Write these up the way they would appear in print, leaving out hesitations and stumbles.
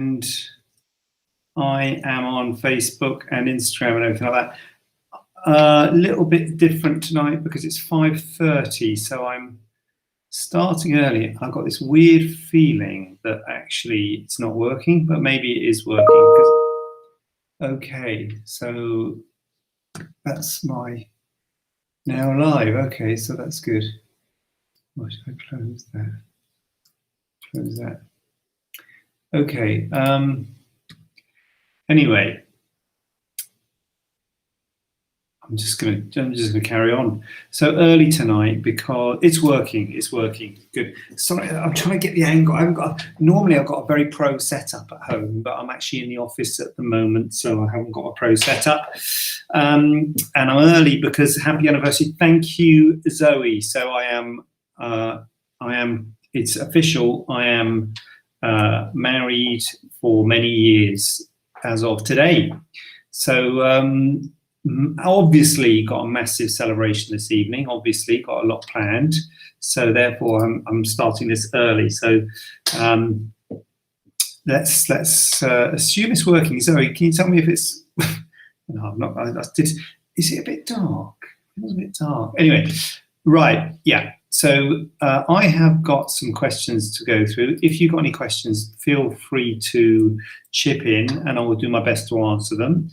and I am on Facebook and Instagram and everything like that. A little bit different tonight because it's 5:30, so I'm starting early. I've got this weird feeling that actually it's not working, but maybe it is working. Okay, so that's my now live. Okay, so that's good. Why should I close that? Close that. Okay. Anyway, I'm just gonna carry on. So early tonight because it's working. It's working. Good. Sorry, I'm trying to get the angle. Normally I've got a very pro setup at home, but I'm actually in the office at the moment, so I haven't got a pro setup. And I'm early because happy anniversary. Thank you, Zoe. So I am. It's official. I am married for many years as of today. So obviously got a massive celebration this evening. Obviously got a lot planned. So therefore I'm starting this early. So let's assume it's working. Zoe, can you tell me if it's? No, I'm not. Is it a bit dark? It was a bit dark. Anyway, right. Yeah. So I have got some questions to go through. If you've got any questions, feel free to chip in and I will do my best to answer them.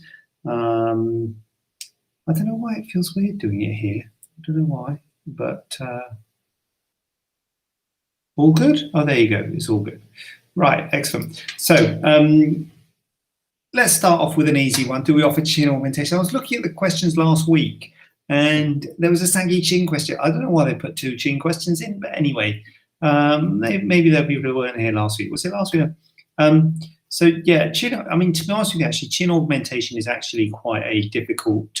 I don't know why it feels weird doing it here. I don't know why, but all good? Oh, there you go. It's all good. Right, excellent. So let's start off with an easy one. Do we offer chin augmentation? I was looking at the questions last week and there was a saggy chin question. I don't know why they put 2 chin questions in, but anyway, maybe there are people who weren't here last week. Was it last week? So yeah, I mean, to be honest with you, actually, chin augmentation is actually quite a difficult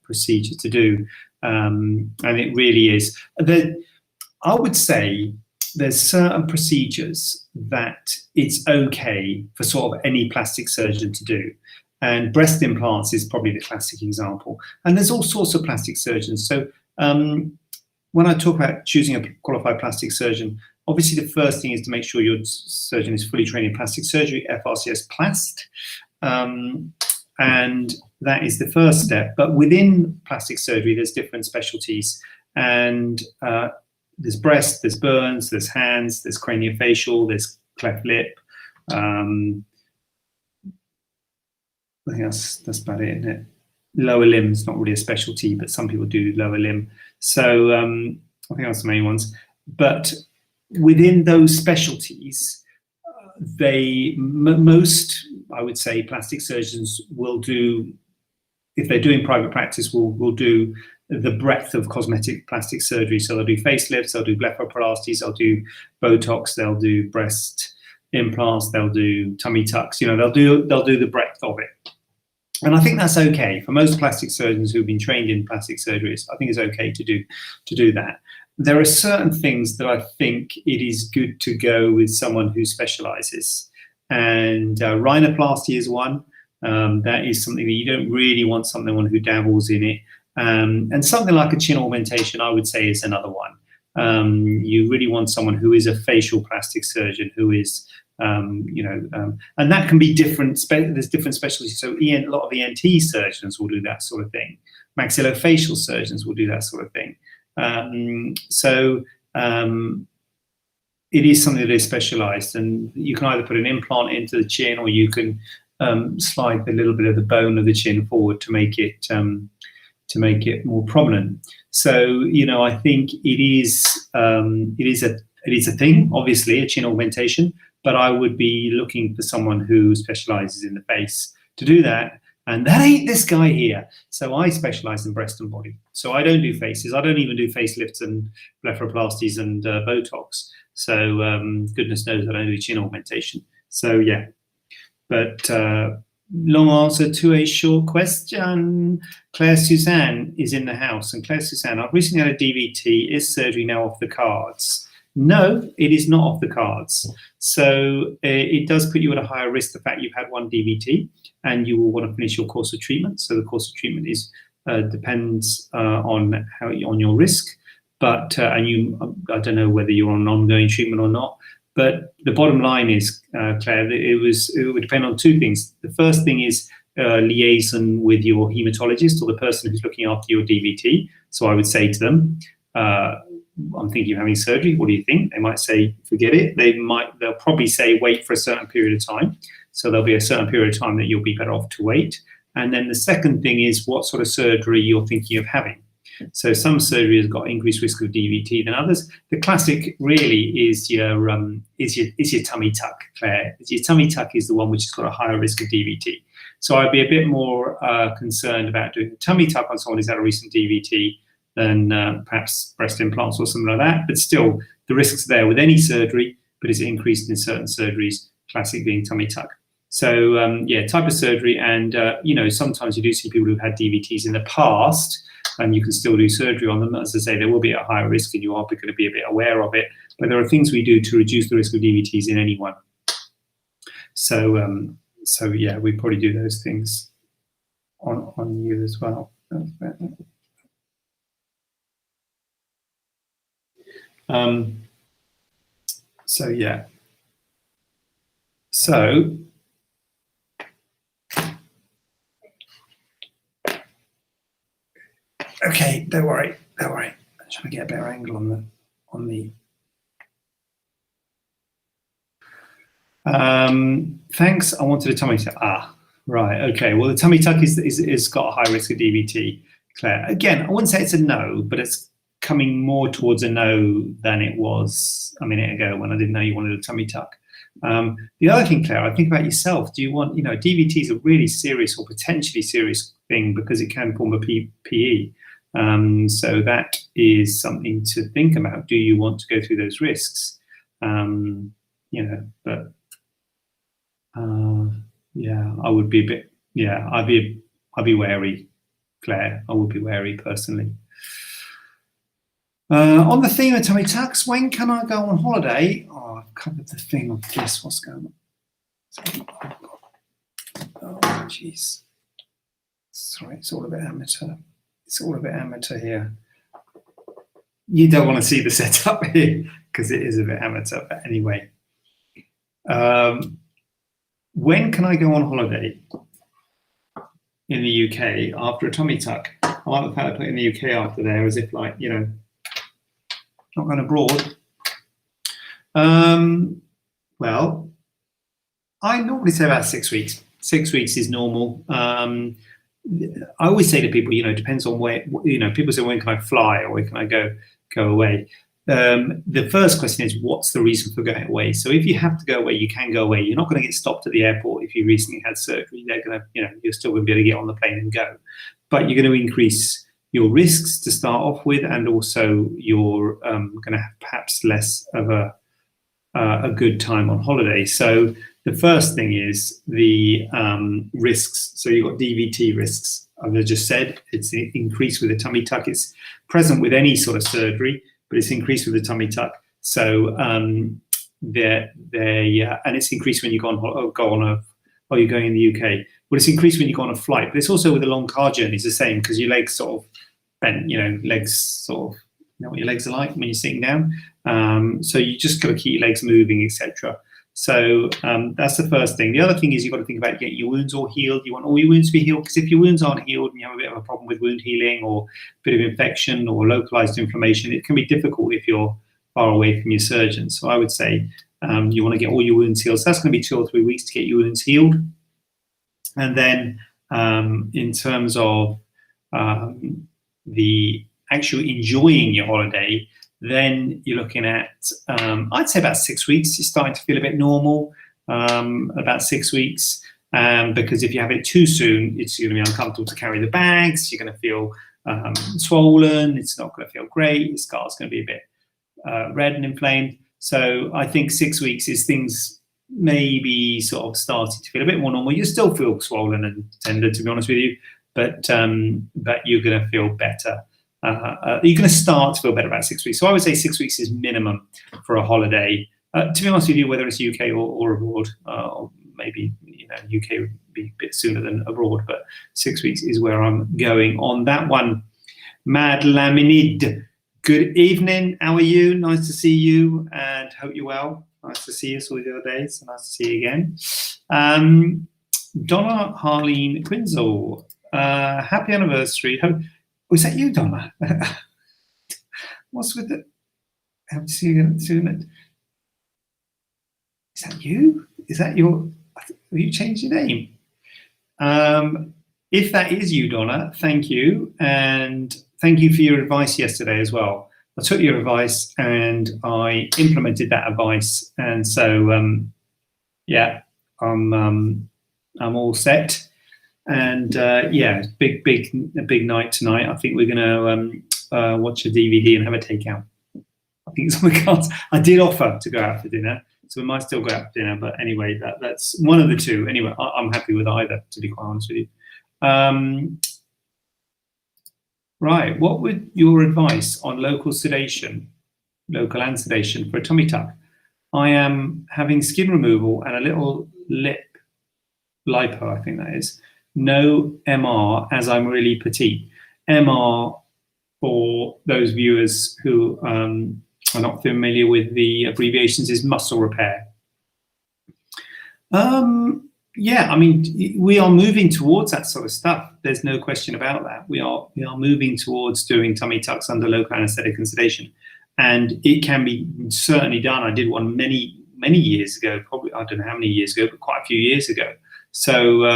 procedure to do, and it really is. I would say there's certain procedures that it's okay for sort of any plastic surgeon to do. And breast implants is probably the classic example. And there's all sorts of plastic surgeons. So when I talk about choosing a qualified plastic surgeon, obviously the first thing is to make sure your surgeon is fully trained in plastic surgery, FRCS Plast. And that is the first step. But within plastic surgery, there's different specialties. And there's breast, there's burns, there's hands, there's craniofacial, there's cleft lip. I think that's about it, isn't it? Lower limb's not really a specialty, but some people do lower limb. So I think that's the main ones. But within those specialties, most, I would say, plastic surgeons will do, if they're doing private practice, will do the breadth of cosmetic plastic surgery. So they'll do facelifts, they'll do blepharoplasties, they'll do Botox, they'll do breast implants, they'll do tummy tucks. You know, they'll do the breadth of it. And I think that's okay for most plastic surgeons who've been trained in plastic surgery. I think it's okay to do that. There are certain things that I think it is good to go with someone who specializes, and rhinoplasty is one. That is something that you don't really want someone who dabbles in it. And something like a chin augmentation, I would say, is another one. You really want someone who is a facial plastic surgeon, who is, and that can be different. There's different specialties. So a lot of ENT surgeons will do that sort of thing. Maxillofacial surgeons will do that sort of thing. It is something that is specialized, and you can either put an implant into the chin, or you can slide a little bit of the bone of the chin forward to make it more prominent. So I think it is a thing, obviously, a chin augmentation, but I would be looking for someone who specializes in the face to do that. And that ain't this guy here. So I specialize in breast and body. So I don't do faces. I don't even do facelifts and blepharoplasties and Botox. So goodness knows I don't do chin augmentation. So yeah, but long answer to a short question. Claire Suzanne is in the house. And Claire Suzanne, I've recently had a DVT. Is surgery now off the cards? No, it is not off the cards. So it does put you at a higher risk, the fact you've had one DVT, and you will want to finish your course of treatment. So the course of treatment is depends on your risk. But I don't know whether you're on ongoing treatment or not. But the bottom line is, Claire, that it would depend on two things. The first thing is liaison with your hematologist or the person who's looking after your DVT. So I would say to them, I'm thinking of having surgery. What do you think? They might say, forget it. They'll probably say, wait for a certain period of time. So there'll be a certain period of time that you'll be better off to wait. And then the second thing is what sort of surgery you're thinking of having. So some surgery has got increased risk of DVT than others. The classic really is your tummy tuck, Claire. Your tummy tuck is the one which has got a higher risk of DVT. So I'd be a bit more concerned about doing a tummy tuck on someone who's had a recent DVT than perhaps breast implants or something like that. But still, the risks are there with any surgery, but it's increased in certain surgeries, classic being tummy tuck. So yeah, type of surgery, and sometimes you do see people who've had DVTs in the past, and you can still do surgery on them. As I say, they will be at a higher risk, and you are going to be a bit aware of it. But there are things we do to reduce the risk of DVTs in anyone. So yeah, we probably do those things on you as well. So yeah. So okay, don't worry. I'm trying to get a better angle on the. Thanks. I wanted a tummy tuck. Right. Okay. Well, the tummy tuck is got a high risk of DVT, Claire. Again, I wouldn't say it's a no, but it's coming more towards a no than it was a minute ago when I didn't know you wanted a tummy tuck. The other thing, Claire, I think about yourself. Do you want, DVT is a really serious or potentially serious thing because it can form a PE. So that is something to think about. Do you want to go through those risks? But yeah, I would be a bit, yeah, I'd be wary, Claire. I would be wary personally. On the theme of tummy tucks, when can I go on holiday? Oh, I've covered the thing of this. What's going on? Oh, jeez. Sorry, it's all a bit amateur. It's all a bit amateur here. You don't want to see the setup here because it is a bit amateur. But anyway, when can I go on holiday in the UK after a tummy tuck? I like the fact I put in the UK after there as if like, not going abroad. Well, I normally say about 6 weeks. 6 weeks is normal. I always say to people, depends on where, people say, when can I fly or where can I go away? The first question is, what's the reason for going away? So if you have to go away, you can go away. You're not going to get stopped at the airport if you recently had surgery. They're going to, you're still going to be able to get on the plane and go. But you're going to increase your risks to start off with, and also you're going to have perhaps less of a good time on holiday. So the first thing is the risks. So you've got DVT risks. As I just said, it's increased with a tummy tuck. It's present with any sort of surgery, but it's increased with a tummy tuck. So and it's increased when you go on you're going in the UK. Well, it's increased when you go on a flight, but it's also with a long car journey. It's the same because your legs sort of bent, legs sort of, what your legs are like when you're sitting down. So you just got to keep your legs moving, etc. So that's the first thing. The other thing is you've got to think about getting your wounds all healed. You want all your wounds to be healed, because if your wounds aren't healed and you have a bit of a problem with wound healing or a bit of infection or localized inflammation, it can be difficult if you're far away from your surgeon. So I would say you want to get all your wounds healed. So that's going to be 2 or 3 weeks to get your wounds healed. And then in terms of the actual enjoying your holiday, then you're looking at, I'd say about 6 weeks. You're starting to feel a bit normal, about 6 weeks. Because if you have it too soon, it's going to be uncomfortable to carry the bags. You're going to feel swollen. It's not going to feel great. Your scar's going to be a bit red and inflamed. So I think 6 weeks is things maybe sort of starting to feel a bit more normal. You still feel swollen and tender, to be honest with you, but you're going to feel better. You're going to start to feel better about 6 weeks. So I would say 6 weeks is minimum for a holiday. To be honest with you, whether it's UK or abroad, or maybe UK would be a bit sooner than abroad, but 6 weeks is where I'm going on that one. Mad Laminid, good evening. How are you? Nice to see you, and hope you're well. Nice to see you. Saw you the other day. So nice to see you again. Donna Harleen Quinzel, happy anniversary. Was that you, Donna? What's with the? Happy to see you again soon. Is that you? Is that your? Have you changed your name? If that is you, Donna, thank you, and thank you for your advice yesterday as well. I took your advice and I implemented that advice, and so yeah, I'm all set. And yeah, big night tonight. I think we're gonna watch a DVD and have a takeout. I think it's on the cards. I did offer to go out for dinner, so we might still go out for dinner. But anyway, that's one of the two. Anyway, I'm happy with either, to be quite honest with you. Right, what would your advice on local sedation, local anesthetic for a tummy tuck? I am having skin removal and a little lip lipo, I think that is. No MR, as I'm really petite. MR, for those viewers who are not familiar with the abbreviations, is muscle repair. Yeah, I mean, we are moving towards that sort of stuff. There's no question about that. We are moving towards doing tummy tucks under local anaesthetic and sedation, and it can be certainly done. I did one many years ago, probably I don't know how many years ago, but quite a few years ago. So,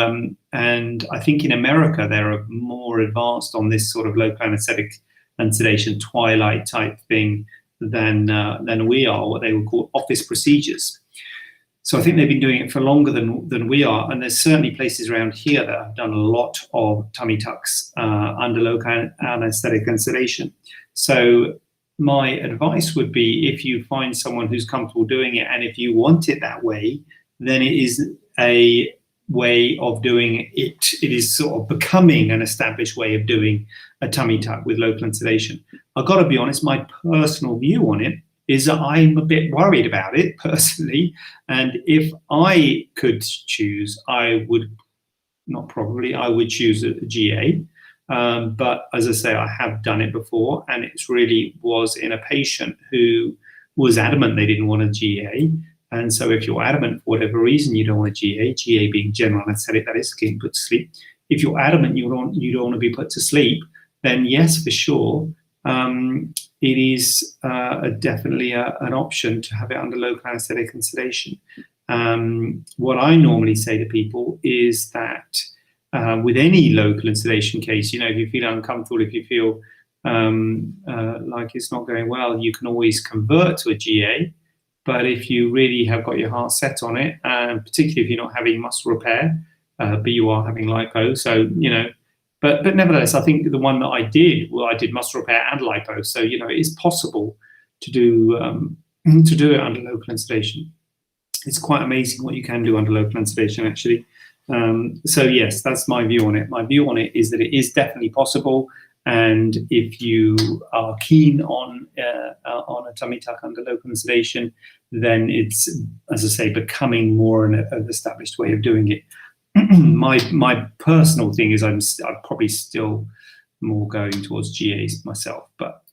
and I think in America they're more advanced on this sort of local anaesthetic and sedation twilight type thing than we are. What they would call office procedures. So I think they've been doing it for longer than we are, and there's certainly places around here that have done a lot of tummy tucks under local anaesthetic and sedation. So my advice would be, if you find someone who's comfortable doing it, and if you want it that way, then it is a way of doing it. It is sort of becoming an established way of doing a tummy tuck with local and sedation. I've got to be honest, my personal view on it is that I'm a bit worried about it personally, and if I could choose, I would choose a GA, but as I say, I have done it before, and it really was in a patient who was adamant they didn't want a GA. And so if you're adamant for whatever reason you don't want a GA being general anaesthetic, that is getting put to sleep, if you're adamant you don't want to be put to sleep, then yes, for sure, it is definitely an option to have it under local anaesthetic and sedation. What I normally say to people is that with any local and sedation case, if you feel uncomfortable, if you feel like it's not going well, you can always convert to a GA. But if you really have got your heart set on it, and particularly if you're not having muscle repair, but you are having lipo, so but nevertheless, I think the one that I did muscle repair and lipo, so it is possible to do it under local sedation. It's quite amazing what you can do under local sedation, actually. So yes, that's my view on it. My view on it is that it is definitely possible, and if you are keen on a tummy tuck under local sedation, then it's, as I say, becoming more an established way of doing it. My personal thing is I'm probably still more going towards GAs myself, but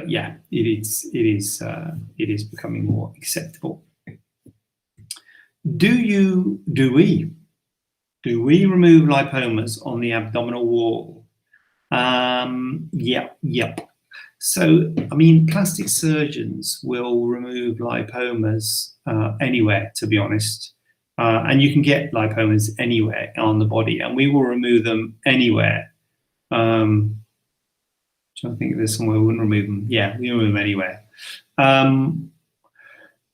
yeah, it is becoming more acceptable. Do we remove lipomas on the abdominal wall? Yep. So, I mean, plastic surgeons will remove lipomas anywhere, to be honest. And you can get lipomas anywhere on the body, and we will remove them anywhere. I'm trying to think if there's somewhere we wouldn't remove them. Yeah, we remove them anywhere.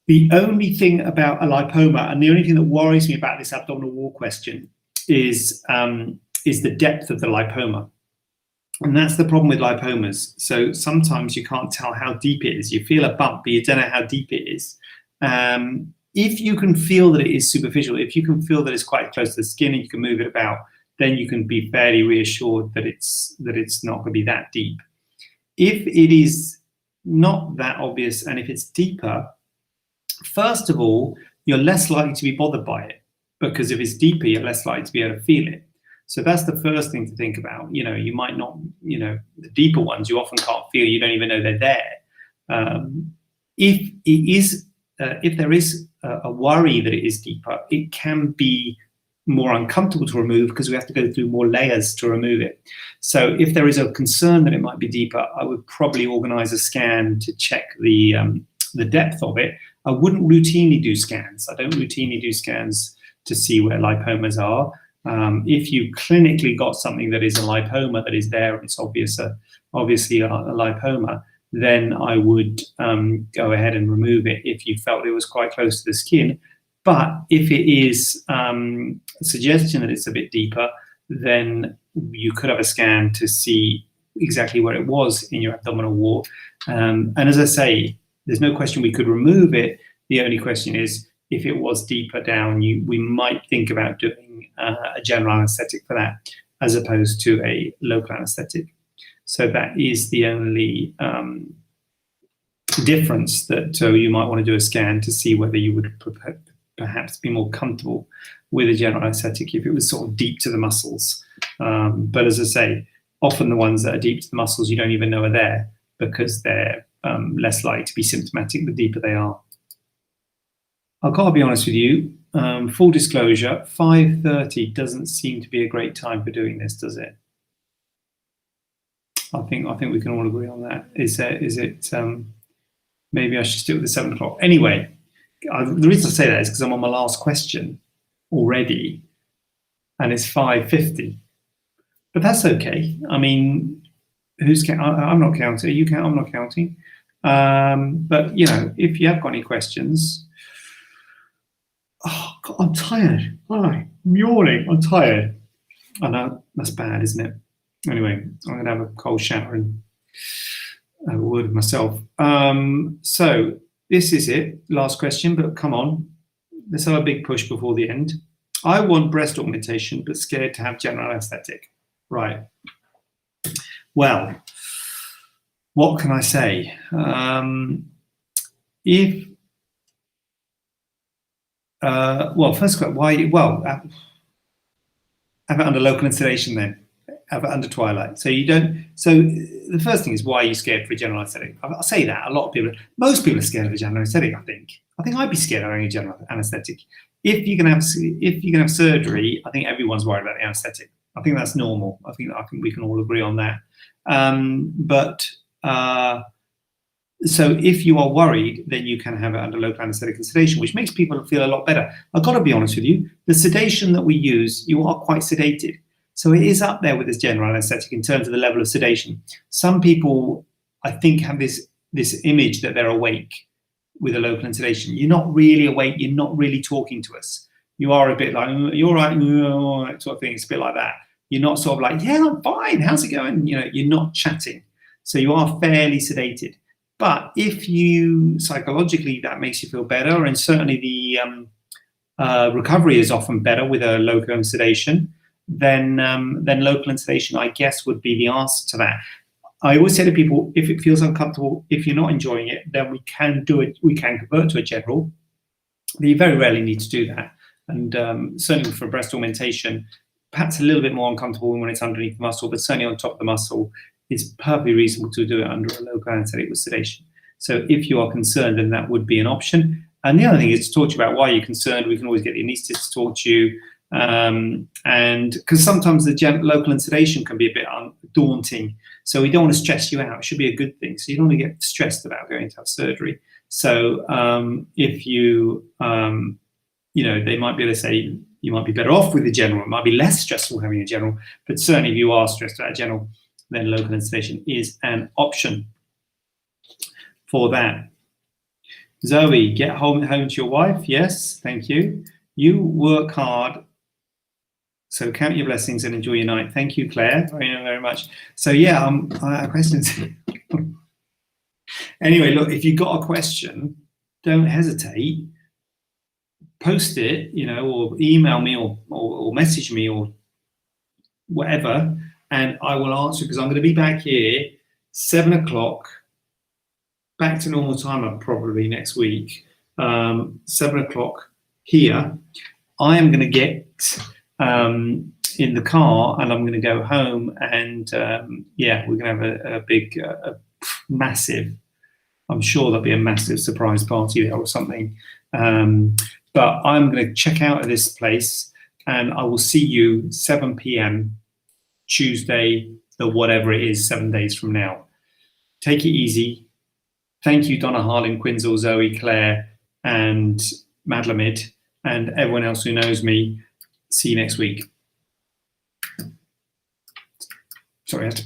The only thing about a lipoma, and the only thing that worries me about this abdominal wall question, is the depth of the lipoma. And that's the problem with lipomas. So sometimes you can't tell how deep it is. You feel a bump, but you don't know how deep it is. If you can feel that it is superficial, if you can feel that it's quite close to the skin and you can move it about, then you can be fairly reassured that it's not going to be that deep. If it is not that obvious, and if it's deeper, first of all, you're less likely to be bothered by it, because if it's deeper, you're less likely to be able to feel it. So that's the first thing to think about. You might not, the deeper ones you often can't feel, you don't even know they're there. if it is, if there is a worry that it is deeper, it can be more uncomfortable to remove because we have to go through more layers to remove it. So if there is a concern that it might be deeper, I would probably organize a scan to check the depth of it. I wouldn't routinely do scans. I don't routinely do scans to see where lipomas are. If you clinically got something that is a lipoma that is there and it's obviously a lipoma, then I would go ahead and remove it if you felt it was quite close to the skin. But if it is a suggestion that it's a bit deeper, then you could have a scan to see exactly where it was in your abdominal wall. And as I say, there's no question we could remove it. The only question is, if it was deeper down, we might think about doing a general anaesthetic for that, as opposed to a local anaesthetic. So that is the only difference, that you might want to do a scan to see whether you would perhaps be more comfortable with a general anaesthetic if it was sort of deep to the muscles. But as I say, often the ones that are deep to the muscles you don't even know are there, because they're less likely to be symptomatic the deeper they are. I've got to be honest with you, full disclosure, 5:30 doesn't seem to be a great time for doing this, does it? I think we can all agree on that. Is it maybe I should stick with the 7 o'clock. Anyway, the reason I say that is because I'm on my last question already, and it's 5:50. But that's okay. I mean, I'm not counting. Are you counting? I'm not counting. But you know, if you have got any questions. Oh God, I'm tired. I'm yawning. I'm tired. I know that's bad, isn't it? Anyway, I'm going to have a cold shower and have a word with myself. So this is it. Last question, but come on. Let's have a big push before the end. I want breast augmentation, but scared to have general anaesthetic. Right. Well, what can I say? Well, first, why? Well, have it under local sedation then. Have it under twilight. So you don't. So the first thing is, why are you scared for a general anaesthetic? I'll say that a lot of people, most people are scared of a general anaesthetic. I think I'd be scared of having a general anaesthetic. If you're gonna have surgery, I think everyone's worried about the anaesthetic. I think that's normal. I think we can all agree on that. So if you are worried, then you can have it under local anaesthetic and sedation, which makes people feel a lot better. I've got to be honest with you, the sedation that we use, you are quite sedated. So it is up there with this general anaesthetic in terms of the level of sedation. Some people, I think, have this image that they're awake with a local sedation. You're not really awake. You're not really talking to us. You are a bit like, you're right, sort of thing. It's a bit like that. You're not sort of like, yeah, I'm fine. How's it going? You know, you're not chatting. So you are fairly sedated. But if you psychologically that makes you feel better, and certainly the recovery is often better with a local sedation, then local sedation, I guess, would be the answer to that. I always say to people, if it feels uncomfortable, if you're not enjoying it, then we can do it. We can convert to a general. But you very rarely need to do that. And certainly for breast augmentation, perhaps a little bit more uncomfortable when it's underneath the muscle, but certainly on top of the muscle, it's perfectly reasonable to do it under a local anaesthetic with sedation. So if you are concerned, then that would be an option. And the other thing is to talk to you about why you're concerned. We can always get the anaesthetist to talk to you. And because sometimes the local sedation can be a bit daunting. So we don't want to stress you out. It should be a good thing. So you don't want to get stressed about going to have surgery. So if you, they might be able to say you might be better off with the general. It might be less stressful having a general. But certainly if you are stressed about a general, then local sedation is an option for that. Zoe, get home to your wife. Yes, thank you. You work hard, so count your blessings and enjoy your night. Thank you, Claire, very much. So yeah, I have questions. Anyway, look, if you've got a question, don't hesitate. Post it, or email me or message me or whatever, and I will answer, because I'm going to be back here 7 o'clock, back to normal time probably next week, 7 o'clock here. I am going to get in the car and I'm going to go home, and we're going to have a big, massive I'm sure there'll be a massive surprise party there or something. But I'm going to check out of this place, and I will see you 7 p.m. Tuesday, the whatever it is, 7 days from now. Take it easy. Thank you, Donna, Harlan, Quinzel, Zoe, Claire, and Madlamid, and everyone else who knows me. See you next week. Sorry, I have to